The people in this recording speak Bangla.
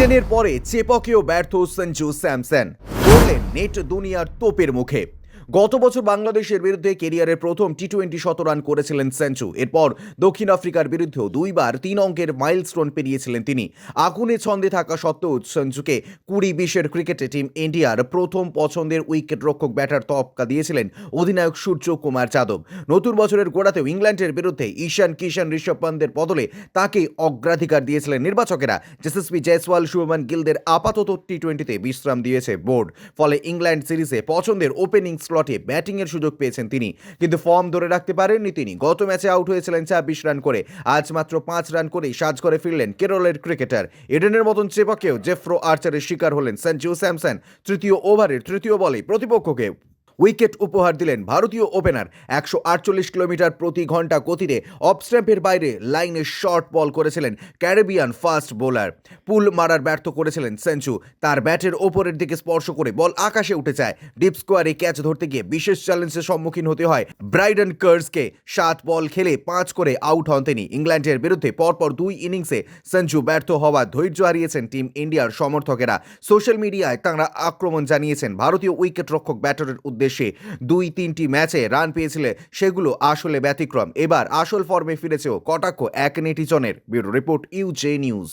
ইডেনের পরে চেপকেও ব্যর্থ সঞ্জু স্যামসন, পড়লেন নেট দুনিয়ার তোপের মুখে। গত বছর বাংলাদেশের বিরুদ্ধে কেরিয়ারের প্রথম টি-20 শতরান করেছিলেন সঞ্জু। এরপর দক্ষিণ আফ্রিকার বিরুদ্ধেও দুইবার 3 অঙ্কের মাইলস্টোন পেরিয়েছিলেন তিনি। আগুনে ছন্দে থাকা সত্ত্বেও সঞ্জুকে 20-20 ক্রিকেটে টিম ইন্ডিয়ার প্রথম পছন্দের উইকেট রক্ষক ব্যাটার তকমা দিয়েছিলেন অধিনায়ক সূর্য কুমার যাদব। নতুন বছরের গোড়াতেও ইংল্যান্ডের বিরুদ্ধে ঈশান কিষান ঋষভ পান্তের বদলে তাকে অগ্রাধিকার দিয়েছিলেন নির্বাচকেরা। যশস্বী জয়সওয়াল শুভমান গিলদের আপাতত টি-20তে বিশ্রাম দিয়েছে বোর্ড। ফলে ইংল্যান্ড সিরিজে পছন্দের ওপেনিং স্লটে ব্যাটিংয়ের সুযোগ পেয়েছেন তিনি, কিন্তু ফর্ম ধরে রাখতে পারেননি তিনি। গত ম্যাচে আউট হয়েছিলেন 26 রান করে। আজ মাত্র 5 রান করেই সাজঘরে ফিরলেন কেরলের ক্রিকেটার। এডেনের মতন চেপকেও জেফ্রো আর্চারের শিকার হলেন সঞ্জু স্যামসন। তৃতীয় ওভারের তৃতীয় বলেই প্রতিপক্ষকে উইকেট উপহার দিলেন ভারতীয় ওপেনার। 148 কিলোমিটার প্রতি ঘন্টা গতিতে অফ স্ট্যাম্পের বাইরে লাইনে শর্ট বল করেছিলেন ক্যারিবিয়ান ফাস্ট বোলার। পুল মারার ব্যর্থ করেছিলেন সঞ্জু। তার ব্যাটের ওপরের দিকে স্পর্শ করে বল আকাশে উঠে যায়। ডিপ স্কোয়ারে ক্যাচ ধরতে গিয়ে বিশেষ চ্যালেঞ্জের সম্মুখীন হতে হয় ব্রাইডন কার্সকে। 7 বল খেলে 5 করে আউট হন তিনি। ইংল্যান্ডের বিরুদ্ধে পরপর 2 ইনিংসে সঞ্জু ব্যর্থ হওয়া ধৈর্য হারিয়েছেন টিম ইন্ডিয়ার সমর্থকেরা। সোশ্যাল মিডিয়ায় তাঁরা আক্রমণ জানিয়েছেন ভারতীয় উইকেট রক্ষক ব্যাটারের উদ্দেশ্যে। 2-3টি ম্যাচে রান পেয়েছিল, সেগুলো আসলে ব্যতিক্রম। এবার আসল ফর্মে ফিরেছেও কটাক্ষ এক নেটিজনের। ব্যুরো রিপোর্ট, ইউজে নিউজ।